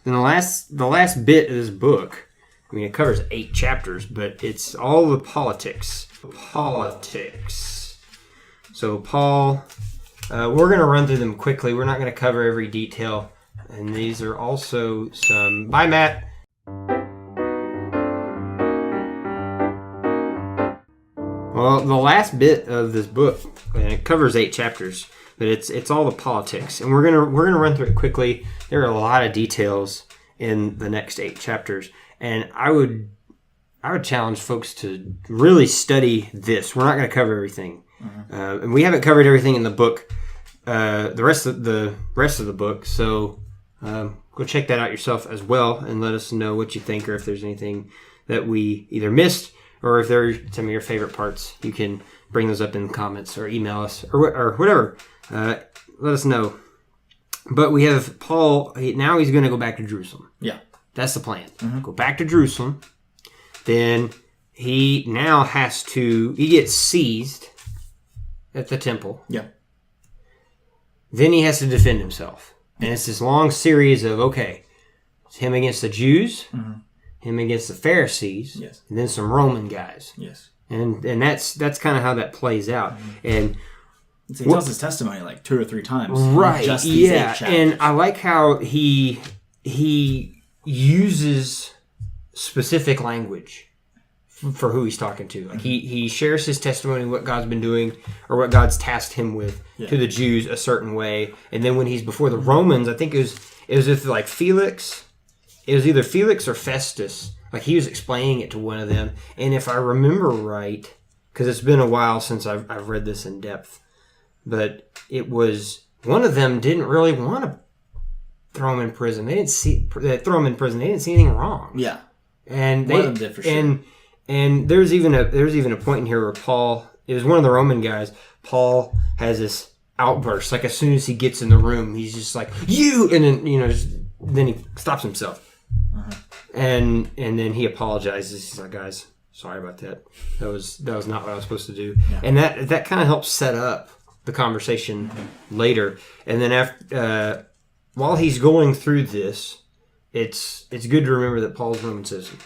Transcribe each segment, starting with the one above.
And the last bit of this book, I mean, it covers 8 chapters, but it's all the politics. So Paul, we're going to run through them quickly. We're not going to cover every detail. And these are also some... Bye, Matt. Well, the last bit of this book, and it covers 8 chapters, but it's all the politics. And we're gonna run through it quickly. There are a lot of details in the next 8 chapters. And I would challenge folks to really study this. We're not going to cover everything. And we haven't covered everything in the book, the rest of the book. So go check that out yourself as well and let us know what you think, or if there's anything that we either missed, or if there are some of your favorite parts. You can bring those up in the comments or email us or whatever. Let us know. But we have Paul. Now he's going to go back to Jerusalem. Yeah. That's the plan. Go back to Jerusalem. Then he now he gets seized at the temple. Yeah. Then he has to defend himself. And it's this long series of, it's him against the Jews, him against the Pharisees, yes, and then some Roman guys. Yes. And that's kind of how that plays out. And he tells his testimony like 2 or 3 times. Right. Just these 8 chapters. And I like how he uses specific language for who he's talking to. Like he shares his testimony, what God's been doing or what God's tasked him with to the Jews a certain way. And then when he's before the Romans, I think it was with like Felix. It was either Felix or Festus. Like he was explaining it to one of them. And if I remember right, because it's been a while since I've read this in depth, but it was one of them didn't really want to throw him in prison. They didn't see anything wrong. Yeah, and one of them did for sure. And there's even a point in here where Paul, it was one of the Roman guys. Paul has this outburst, like as soon as he gets in the room, he's just like you, and then then he stops himself, and then he apologizes. He's like, guys, sorry about that. That was not what I was supposed to do. Yeah. And that kind of helps set up the conversation later. And then after. While he's going through this, it's good to remember that Paul's Roman citizen.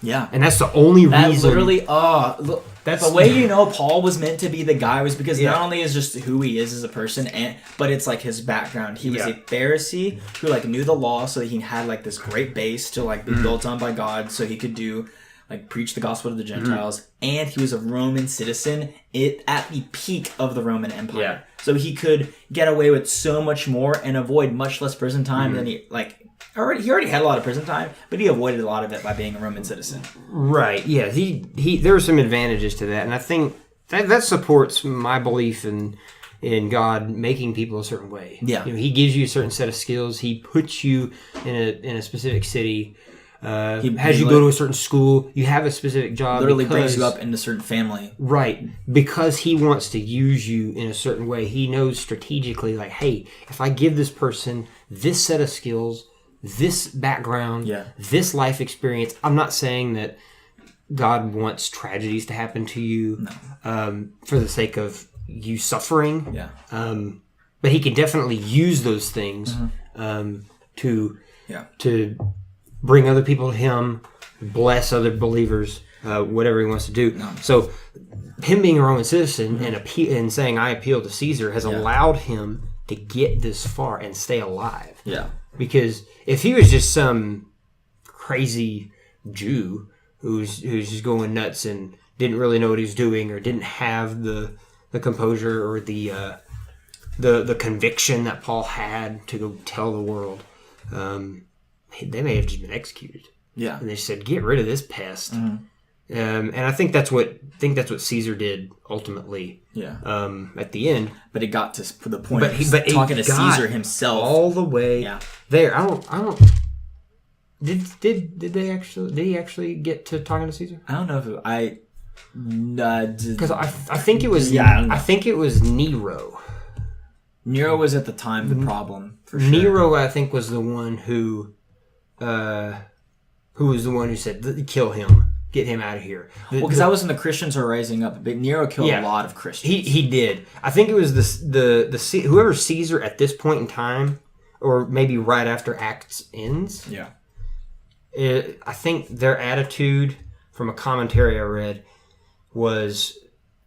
Yeah. And that's the only reason. Literally, look, that's the way Paul was meant to be the guy was because not only is just who he is as a person, but it's like his background. He was a Pharisee who like knew the law, so that he had like this great base to like be built on by God, so he could do like preach the gospel to the Gentiles. And he was a Roman citizen at the peak of the Roman Empire. Yeah. So he could get away with so much more and avoid much less prison time than he already had a lot of prison time, but he avoided a lot of it by being a Roman citizen. Right. Yeah. He there are some advantages to that, and I think that supports my belief in God making people a certain way. Yeah. He gives you a certain set of skills. He puts you in a specific city. He has you go to a certain school. You have a specific job. Literally brings you up in a certain family. Right. Because he wants to use you in a certain way. He knows strategically, like, hey, if I give this person this set of skills, this background, this life experience, I'm not saying that God wants tragedies to happen to you for the sake of you suffering. Yeah. But he can definitely use those things to bring other people to him, bless other believers, whatever he wants to do. No. So him being a Roman citizen and saying, I appeal to Caesar has allowed him to get this far and stay alive. Yeah. Because if he was just some crazy Jew who's just going nuts and didn't really know what he was doing or didn't have the composure or the conviction that Paul had to go tell the world, they may have just been executed. Yeah. And they said, get rid of this pest. And I think that's what Caesar did ultimately. Yeah. At the end, but it got to the point. But talking to Caesar himself all the way there. I don't. Did he actually get to talking to Caesar? I don't know if because I think it was I think it was Nero. Nero was at the time the problem. For sure. Nero, I think, was the one who was the one who said, kill him. Get him out of here. Because that was when the Christians were rising up. But Nero killed a lot of Christians. He did. I think it was the whoever Caesar at this point in time or maybe right after Acts ends. Yeah. I think their attitude from a commentary I read was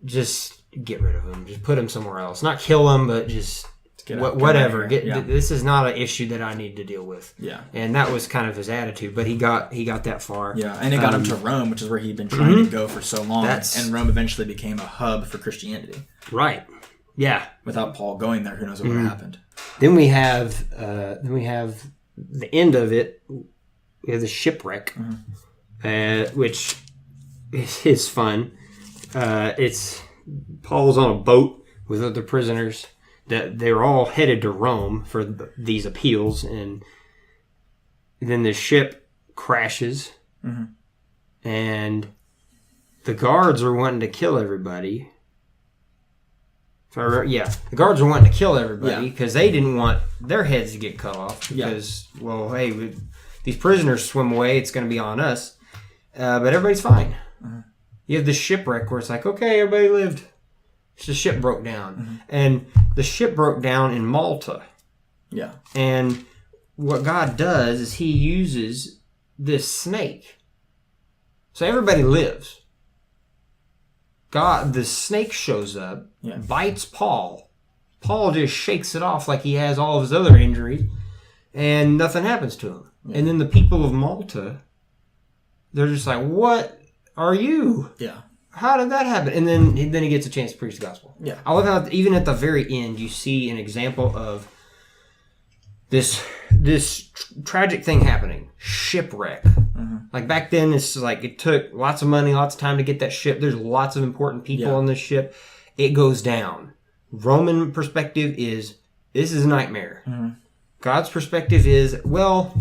just get rid of him. Just put him somewhere else. Not kill him, but just whatever. This is not an issue that I need to deal with. Yeah. And that was kind of his attitude, but he got that far. Yeah, and it got him to Rome, which is where he'd been trying to go for so long. And Rome eventually became a hub for Christianity. Right. Yeah. Without Paul going there, who knows what would have happened. Then we have the end of it. We have the shipwreck, which is fun. It's Paul's on a boat with other prisoners. That they were all headed to Rome for these appeals, and then the ship crashes, and the guards are wanting to kill everybody. If I remember, the guards were wanting to kill everybody because they didn't want their heads to get cut off. Because, well, hey, these prisoners swim away, it's going to be on us. But everybody's fine. You have the shipwreck where it's like, okay, everybody lived. The ship broke down. And the ship broke down in Malta. Yeah. And what God does is he uses this snake. So everybody lives. The snake shows up, bites Paul. Paul just shakes it off like he has all of his other injuries, and nothing happens to him. And then the people of Malta, they're just like, what are you? Yeah. How did that happen? And then he gets a chance to preach the gospel. Yeah. I love how even at the very end you see an example of this tragic thing happening. Shipwreck. Like back then it's like it took lots of money, lots of time to get that ship. There's lots of important people on this ship. It goes down. Roman perspective is this is a nightmare. God's perspective is, well,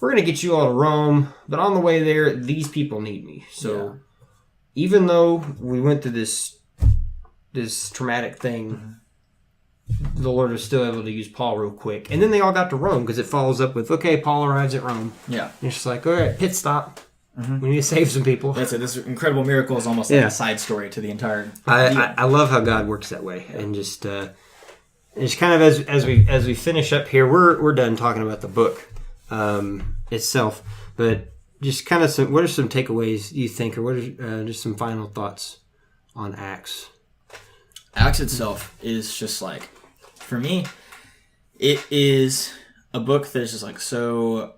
we're going to get you all to Rome, but on the way there, these people need me. So even though we went through this traumatic thing, the Lord was still able to use Paul real quick. And then they all got to Rome because it follows up with, okay, Paul arrives at Rome. Yeah. And it's just like, all right, pit stop. We need to save some people. That's it. This incredible miracle is almost like a side story to the entire I love how God works that way. And just it's kind of as we finish up here, we're done talking about the book itself. But just kind of what are some takeaways you think, or what are just some final thoughts on Acts? Acts itself is just like, for me, it is a book that's just like so,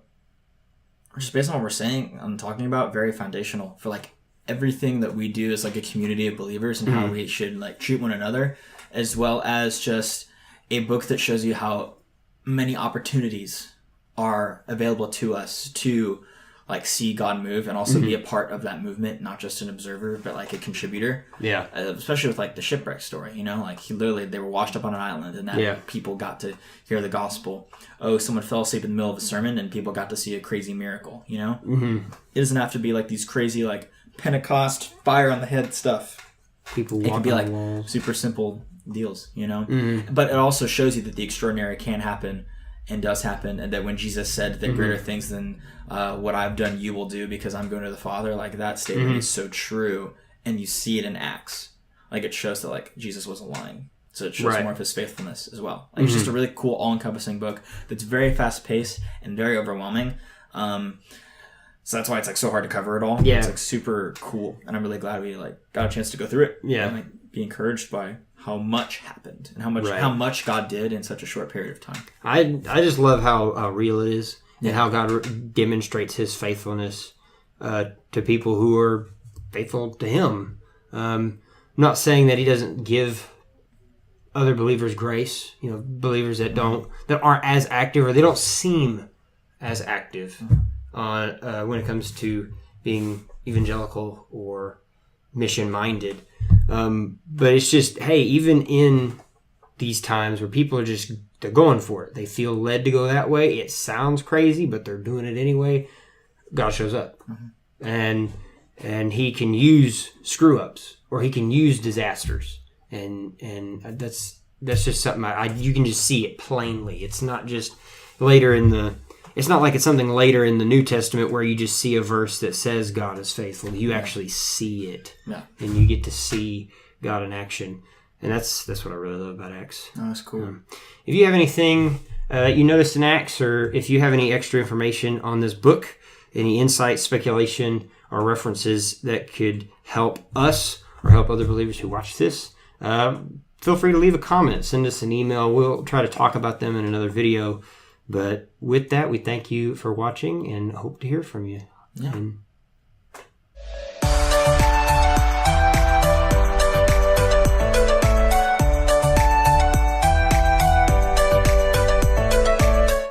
just based on what we're saying, I'm talking about, very foundational for like everything that we do as like a community of believers and how we should like treat one another, as well as just a book that shows you how many opportunities are available to us to like see God move and also be a part of that movement, not just an observer, but like a contributor. Yeah. Especially with like the shipwreck story, you know, like they were washed up on an island and that people got to hear the gospel. Oh, someone fell asleep in the middle of a sermon and people got to see a crazy miracle, you know? It doesn't have to be like these crazy like Pentecost fire on the head stuff. People it can be like super simple deals, you know? But it also shows you that the extraordinary can happen and does happen, and that when Jesus said that greater things than what I've done you will do because I'm going to the Father, like that statement is so true, and you see it in Acts. Like it shows that like Jesus wasn't lying. So it shows more of his faithfulness as well. Like, it's just a really cool, all-encompassing book that's very fast-paced and very overwhelming. So that's why it's like so hard to cover it all. It's like super cool, and I'm really glad we like got a chance to go through it. And like be encouraged by how much happened and how much God did in such a short period of time. I just love how real it is and how God demonstrates his faithfulness to people who are faithful to him. I'm not saying that he doesn't give other believers grace, you know, believers that aren't as active, or they don't seem as active on when it comes to being evangelical or mission minded. But it's just, hey, even in these times where people are they're going for it, they feel led to go that way. It sounds crazy, but they're doing it anyway. God shows up, and he can use screw ups, or he can use disasters, and that's just something you can just see it plainly. It's not just it's not like it's something later in the New Testament where you just see a verse that says God is faithful. You actually see it, and you get to see God in action. And that's what I really love about Acts. Oh, that's cool. If you have anything you noticed in Acts, or if you have any extra information on this book, any insight, speculation, or references that could help us or help other believers who watch this, feel free to leave a comment. Send us an email. We'll try to talk about them in another video. But with that, we thank you for watching and hope to hear from you. Yeah. And